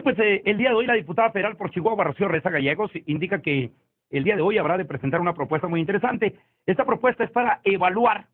Pues el día de hoy la diputada federal por Chihuahua, Rocío Reza Gallegos, indica que el día de hoy habrá de presentar una propuesta muy interesante. Esta propuesta es para evaluar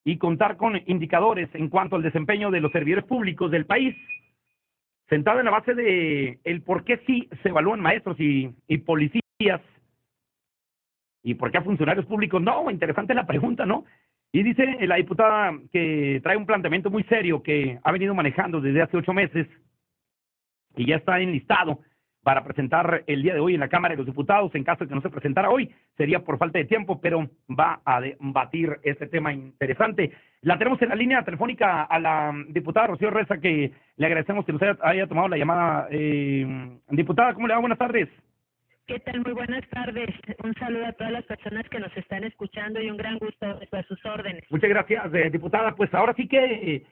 y contar con indicadores en cuanto al desempeño de los servidores públicos del país, sentado en la base de el por qué sí se evalúan maestros y policías y por qué a funcionarios públicos no. Interesante la pregunta, ¿no? Y dice la diputada que trae un planteamiento muy serio que ha venido manejando desde hace 8 meses y ya está enlistado para presentar el día de hoy en la Cámara de los Diputados. En caso de que no se presentara hoy, sería por falta de tiempo, pero va a debatir este tema interesante. La tenemos en la línea telefónica a la diputada Rocío Reza, que le agradecemos que nos haya tomado la llamada. Diputada, ¿cómo le va? Buenas tardes. ¿Qué tal? Muy buenas tardes. Un saludo a todas las personas que nos están escuchando y un gran gusto a sus órdenes. Muchas gracias, diputada. Pues ahora sí que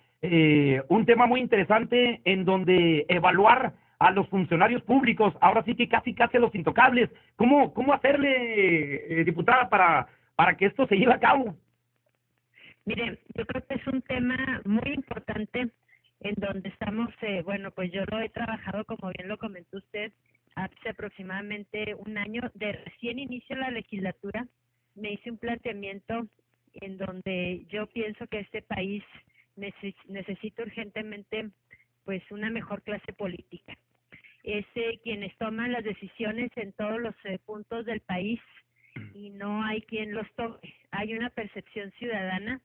un tema muy interesante en donde evaluar a los funcionarios públicos, ahora sí que casi a los intocables. ¿Cómo hacerle, diputada, para que esto se lleve a cabo? Mire, yo creo que es un tema muy importante en donde estamos, pues yo lo he trabajado, como bien lo comentó usted, hace aproximadamente un año, de recién inicio la legislatura, me hice un planteamiento en donde yo pienso que este país necesita urgentemente pues una mejor clase política. Es quienes toman las decisiones en todos los puntos del país y no hay quien los toque. Hay una percepción ciudadana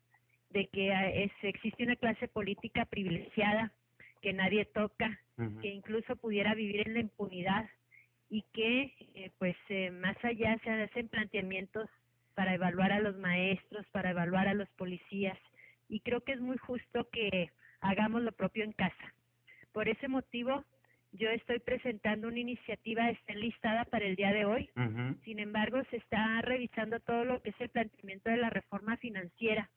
de que existe una clase política privilegiada que nadie toca, que incluso pudiera vivir en la impunidad y que más allá se hacen planteamientos para evaluar a los maestros, para evaluar a los policías, y creo que es muy justo que hagamos lo propio en casa. Por ese motivo, yo estoy presentando una iniciativa, está enlistada para el día de hoy. Sin embargo, se está revisando todo lo que es el planteamiento de la reforma financiera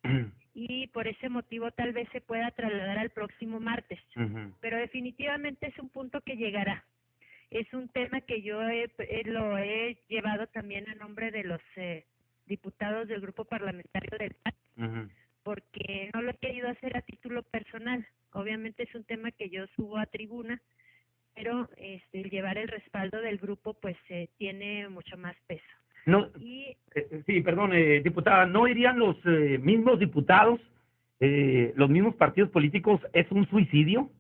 y por ese motivo tal vez se pueda trasladar al próximo martes. Pero definitivamente es un punto que llegará. Es un tema que yo lo he llevado también a nombre de los diputados del grupo parlamentario del PAN, porque no lo he querido hacer a título personal. Obviamente es un tema que yo subo a tribuna, pero llevar el respaldo del grupo pues tiene mucho más peso. No, sí, perdón, diputada, ¿no irían los mismos diputados, los mismos partidos políticos? ¿Es un suicidio?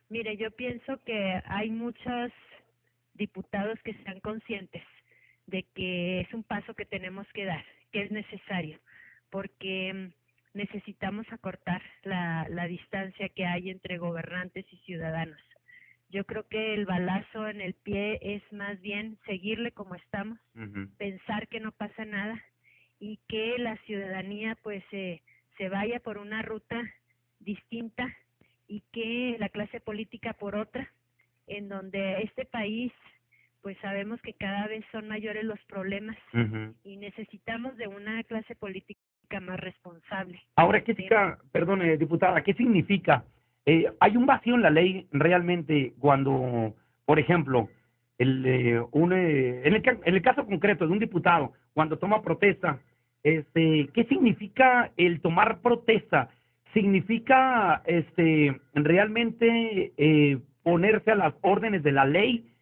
Mire, yo pienso que hay muchos diputados que están conscientes de que es un paso que tenemos que dar, que es necesario, porque necesitamos acortar la distancia que hay entre gobernantes y ciudadanos. Yo creo que el balazo en el pie es más bien seguirle como estamos, pensar que no pasa nada y que la ciudadanía pues se vaya por una ruta distinta y que la clase política por otra, en donde este país pues sabemos que cada vez son mayores los problemas y necesitamos de una clase política más responsable. Ahora, ¿qué significa, perdón, diputada, qué significa? ¿Hay un vacío en la ley realmente cuando, por ejemplo, en el caso concreto de un diputado, cuando toma protesta, qué significa el tomar protesta? ¿Significa realmente ponerse a las órdenes de la ley?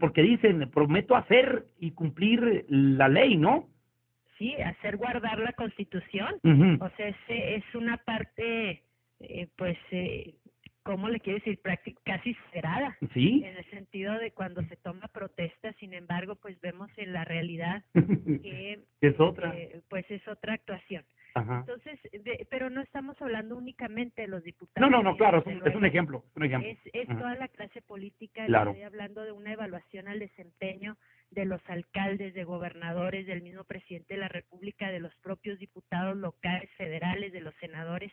Porque dicen, prometo hacer y cumplir la ley, ¿no? Sí, hacer guardar la Constitución. O sea, es una parte, ¿cómo le quiero decir? Casi cerrada. Sí. En el sentido de cuando se toma protesta, sin embargo, pues vemos en la realidad que es otra. Pues es otra actuación. Entonces, pero no estamos hablando únicamente de los diputados. No, claro, es un ejemplo. Es toda la clase política. Claro. Estoy hablando de una evaluación al desempeño de los alcaldes, de gobernadores, del mismo presidente de la República, de los propios diputados locales, federales, de los senadores,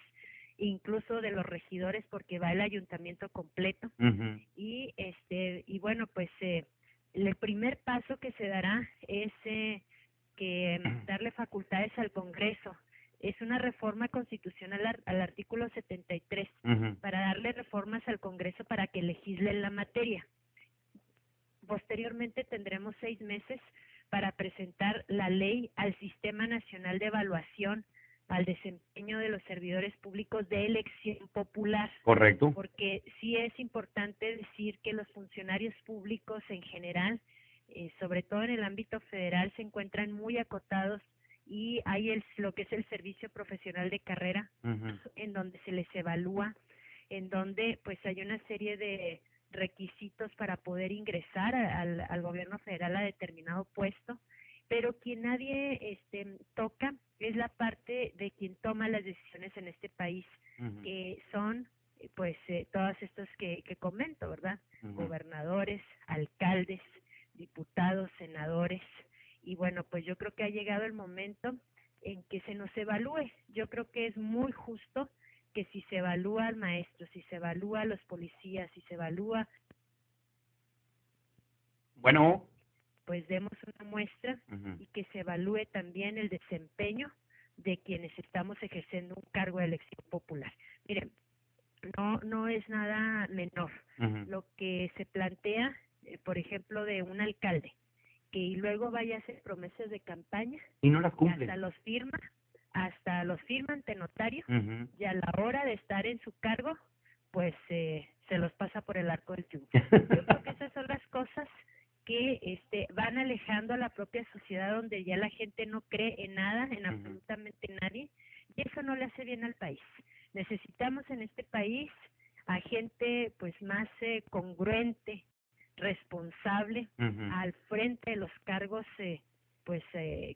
incluso de los regidores, porque va el ayuntamiento completo. Y bueno, pues el primer paso que se dará es que darle facultades al Congreso. Es una reforma constitucional al artículo 73 para darle reformas al Congreso para que legisle en la materia. Posteriormente tendremos 6 meses para presentar la ley al Sistema Nacional de Evaluación al desempeño de los servidores públicos de elección popular. Correcto. Porque sí es importante decir que los funcionarios públicos en general, sobre todo en el ámbito federal, se encuentran muy acotados y hay lo que es el servicio profesional de carrera, en donde se les evalúa, en donde pues hay una serie de requisitos para poder ingresar al gobierno federal a determinado puesto, pero quien nadie toca es la parte de quien toma las decisiones en este país, que son pues todas estas que comento, ¿verdad? Gobernadores, alcaldes, diputados, senadores, y bueno, pues yo creo que ha llegado el momento en que se nos evalúe. Yo creo que es muy justo que si se evalúa al maestro, si se evalúa a los policías, si se evalúa, bueno, pues demos una muestra y que se evalúe también el desempeño de quienes estamos ejerciendo un cargo de elección popular. Miren, no es nada menor lo que se plantea, por ejemplo, de un alcalde que luego vaya a hacer promesas de campaña y no las cumple. hasta los firma ante notario, y a la hora de estar en su cargo, pues se los pasa por el arco del triunfo. Yo creo que esas son las cosas que van alejando a la propia sociedad, donde ya la gente no cree en nada, en absolutamente nadie, y eso no le hace bien al país. Necesitamos en este país a gente pues más congruente, responsable, al frente de los cargos que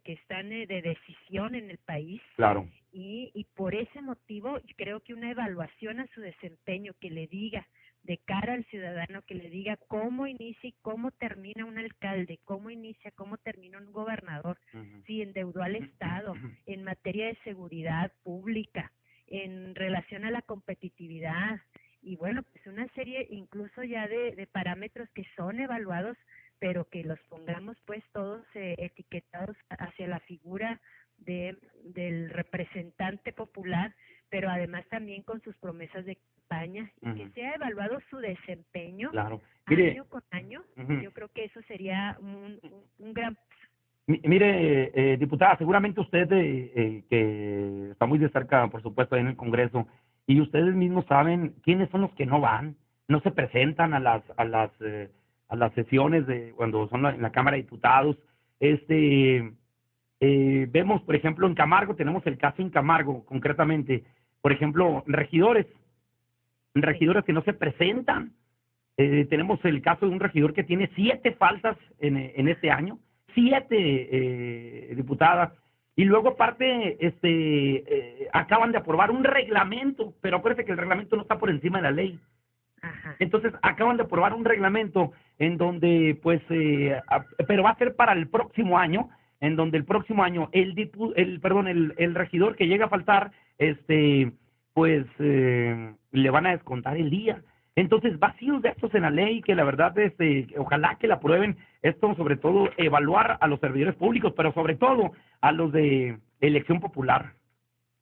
están de decisión en el país. Claro. Y por ese motivo creo que una evaluación a su desempeño, que le diga de cara al ciudadano, que le diga cómo inicia y cómo termina un alcalde, cómo inicia, cómo termina un gobernador, si endeudó al Estado en materia de seguridad pública, en relación a la competitividad, y bueno, pues una serie incluso ya de parámetros que son evaluados, pero que los pongamos pues todos etiquetados hacia la figura del representante popular, pero además también con sus promesas de campaña, y que sea evaluado su desempeño año con año. Yo creo que eso sería un gran... Mire, diputada, seguramente usted, que está muy de cerca, por supuesto, ahí en el Congreso, y ustedes mismos saben quiénes son los que no van, no se presentan a las sesiones de cuando son en la Cámara de Diputados. Vemos, por ejemplo, en Camargo, tenemos el caso en Camargo, concretamente, por ejemplo, regidores que no se presentan. Tenemos el caso de un regidor que tiene 7 faltas en este año, 7 diputadas, y luego aparte acaban de aprobar un reglamento, pero acuérdense que el reglamento no está por encima de la ley. Entonces acaban de aprobar un reglamento en donde pues pero va a ser para el próximo año, en donde el próximo año el regidor que llega a faltar pues le van a descontar el día. Entonces, vacíos de estos en la ley, que la verdad ojalá que la aprueben. Esto, sobre todo, evaluar a los servidores públicos, pero sobre todo a los de elección popular.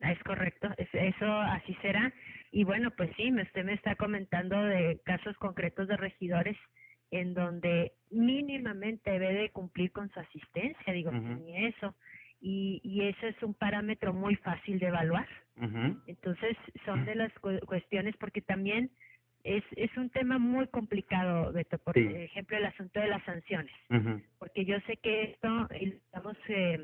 Es correcto, eso así será. Y bueno, pues sí, usted me está comentando de casos concretos de regidores en donde mínimamente debe de cumplir con su asistencia, digo, ni eso. Y eso es un parámetro muy fácil de evaluar. Entonces, son de las cuestiones, porque también es un tema muy complicado, Beto, por ejemplo, el asunto de las sanciones, porque yo sé que esto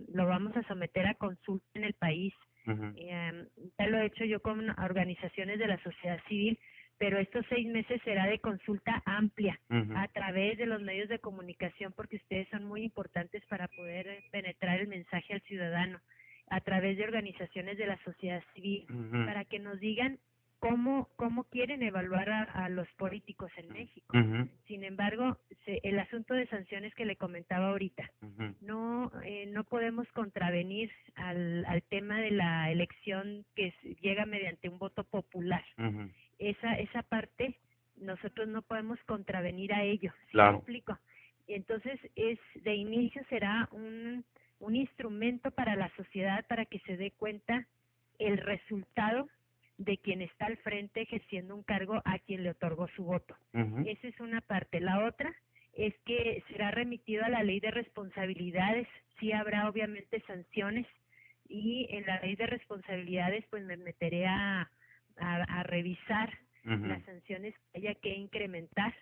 lo vamos a someter a consulta en el país. Ya lo he hecho yo con organizaciones de la sociedad civil, pero estos 6 meses será de consulta amplia a través de los medios de comunicación, porque ustedes son muy importantes para poder penetrar el mensaje al ciudadano, a través de organizaciones de la sociedad civil, para que nos digan cómo quieren evaluar a los políticos en México. Sin embargo, el asunto de sanciones que le comentaba ahorita, no podemos contravenir al tema de la elección que llega mediante un voto popular. Esa parte nosotros no podemos contravenir a ello. ¿Sí me explico? Entonces, de inicio será un instrumento para la sociedad, para que se dé cuenta el resultado de quien está al frente ejerciendo un cargo a quien le otorgó su voto. Esa es una parte. La otra es que será remitido a la ley de responsabilidades. Sí habrá obviamente sanciones y en la ley de responsabilidades pues me meteré a revisar las sanciones que haya que incrementar,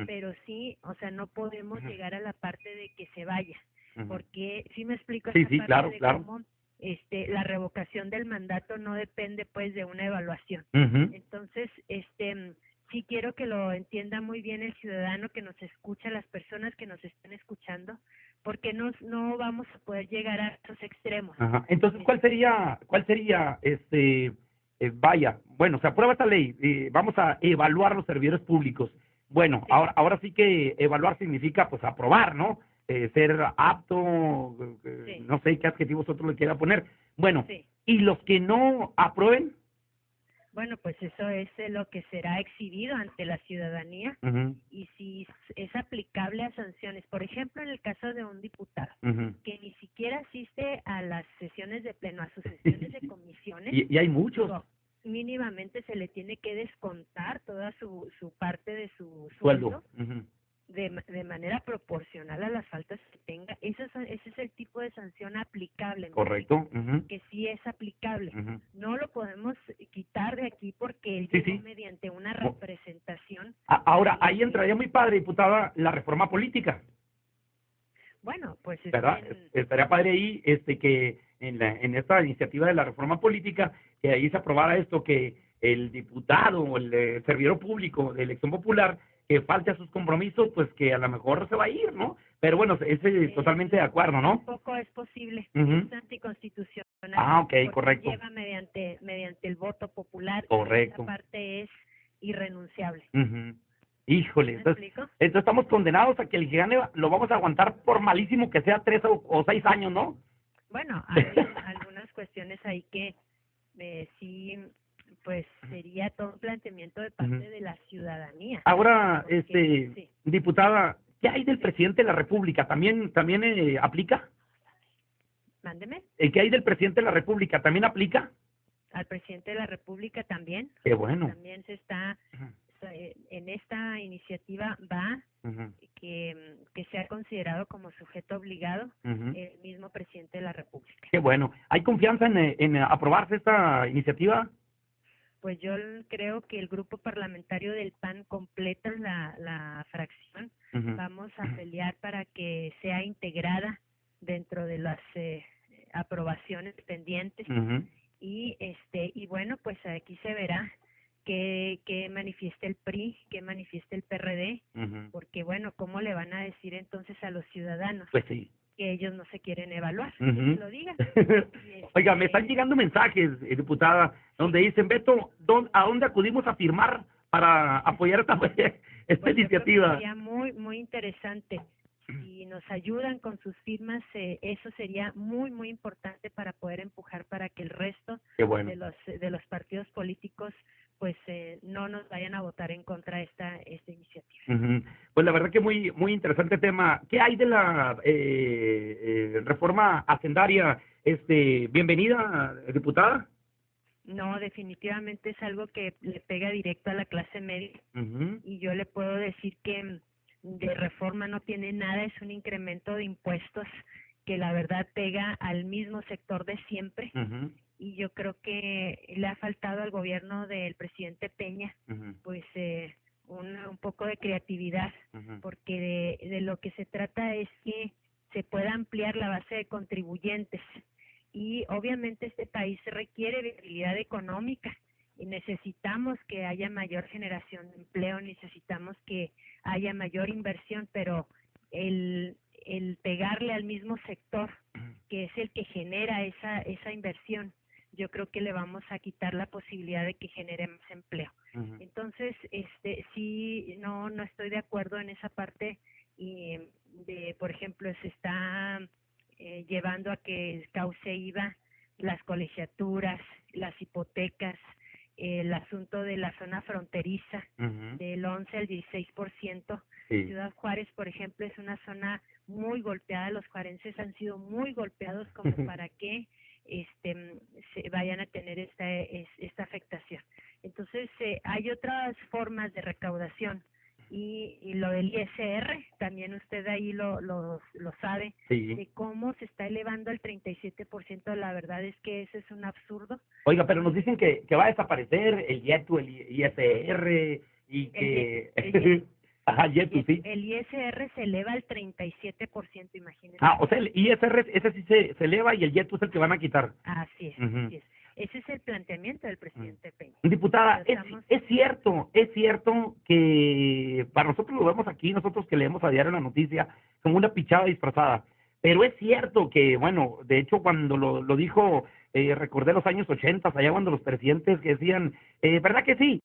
pero sí, o sea, no podemos llegar a la parte de que se vaya, porque sí me explico Sí, esta sí, parte claro, de claro. cómo la revocación del mandato no depende pues de una evaluación. Entonces, sí quiero que lo entienda muy bien el ciudadano que nos escucha, las personas que nos están escuchando, porque no vamos a poder llegar a esos extremos. Ajá. Entonces, cuál sería, vaya, bueno, se aprueba esta ley, vamos a evaluar los servidores públicos. Bueno, Sí. ahora sí que evaluar significa, pues, aprobar, ¿no? Ser apto, Sí. no sé qué adjetivos otro le quiera poner. Bueno, Sí. y los que no aprueben. Bueno, pues eso es lo que será exhibido ante la ciudadanía y si es aplicable a sanciones. Por ejemplo, en el caso de un diputado que ni siquiera asiste a las sesiones de pleno, a sus sesiones de comisiones, Y hay muchos. digo, mínimamente se le tiene que descontar toda su parte de su Sueldo. sueldo de manera proporcional a las faltas que tenga. Ese es el tipo de sanción aplicable. Correcto. Que sí es aplicable. No lo podemos quitar de aquí porque él Sí, llegó sí. mediante una representación. Ahora, ahí entraría muy padre, diputada, la reforma política, Bueno, pues ¿verdad? Estaría padre ahí que en esta iniciativa de la reforma política, que ahí se aprobara esto, que el diputado o el servidor público de elección popular que falte a sus compromisos, pues que a lo mejor se va a ir, ¿no? Pero bueno, ese totalmente de acuerdo, ¿no? Tampoco es posible, es anticonstitucional. Ah, ok, porque correcto. lleva mediante el voto popular. Correcto. Esa parte es irrenunciable. Híjole, ¿Me entonces explico? estamos condenados a que el que gane lo vamos a aguantar por malísimo que sea 3 o 6 años, ¿no? Bueno, hay algunas cuestiones ahí que sí, pues sería todo un planteamiento de parte de la ciudadanía. Ahora, Porque, sí, diputada, ¿qué hay del presidente de la República? ¿También aplica? mándeme. ¿Qué hay del presidente de la República? ¿También aplica? Al presidente de la República también. Qué bueno. También se está, en esta iniciativa va que sea considerado como sujeto obligado el mismo presidente de la República. Qué bueno. ¿Hay confianza en aprobarse esta iniciativa? Pues yo creo que el grupo parlamentario del PAN completa la fracción. Vamos a pelear para que sea integrada dentro de las aprobaciones pendientes y bueno, pues aquí se verá que manifiesta el PRI, que manifiesta el PRD, porque bueno, ¿cómo le van a decir entonces a los ciudadanos Pues sí. que ellos no se quieren evaluar? Que se lo digan. Oiga, me están llegando mensajes, diputada, donde dicen, Beto, ¿a dónde acudimos a firmar para apoyar esta Pues iniciativa? sería muy interesante. Si nos ayudan con sus firmas, eso sería muy importante para poder empujar para que el resto de los partidos políticos pues no nos vayan a votar en contra de esta iniciativa. Pues la verdad que muy interesante tema. ¿Qué hay de la reforma hacendaria? Bienvenida, diputada. No, definitivamente es algo que le pega directo a la clase media y yo le puedo decir que de reforma no tiene nada, es un incremento de impuestos que la verdad pega al mismo sector de siempre y yo creo que le ha faltado al gobierno del presidente Peña pues un poco de creatividad porque de lo que se trata es que se pueda ampliar la base de contribuyentes y obviamente este país requiere viabilidad económica y necesitamos que haya mayor generación de empleo, necesitamos que haya mayor inversión, pero el pegarle al mismo sector que es el que genera esa inversión, yo creo que le vamos a quitar la posibilidad de que genere más empleo. Entonces, sí, no estoy de acuerdo en esa parte y por ejemplo, se está llevando a que cauce IVA las colegiaturas, las hipotecas, el asunto de la zona fronteriza del 11 al 16%. Ciudad Juárez, por ejemplo, es una zona muy golpeada, los juarenses han sido muy golpeados como para que se vayan a tener esta afectación. Entonces, hay otras formas de recaudación y lo del ISR, también usted ahí lo sabe, Sí. de cómo se está elevando al 37%, la verdad es que ese es un absurdo. Oiga, pero nos dicen que va a desaparecer el YETU, el ISR, y que... Ajá, YETU, sí. El ISR se eleva al 37%, imagínese. O sea, el ISR, ese sí se eleva y el YETU es el que van a quitar. Así es, Ujú. así es. Ese es el planteamiento del presidente Peña. Diputada, Pero estamos- es cierto que para nosotros lo vemos aquí, nosotros que leemos a diario la noticia, como una pichada disfrazada. Pero es cierto que, bueno, de hecho cuando lo dijo, recordé los años 80, allá cuando los presidentes que decían, ¿verdad que sí?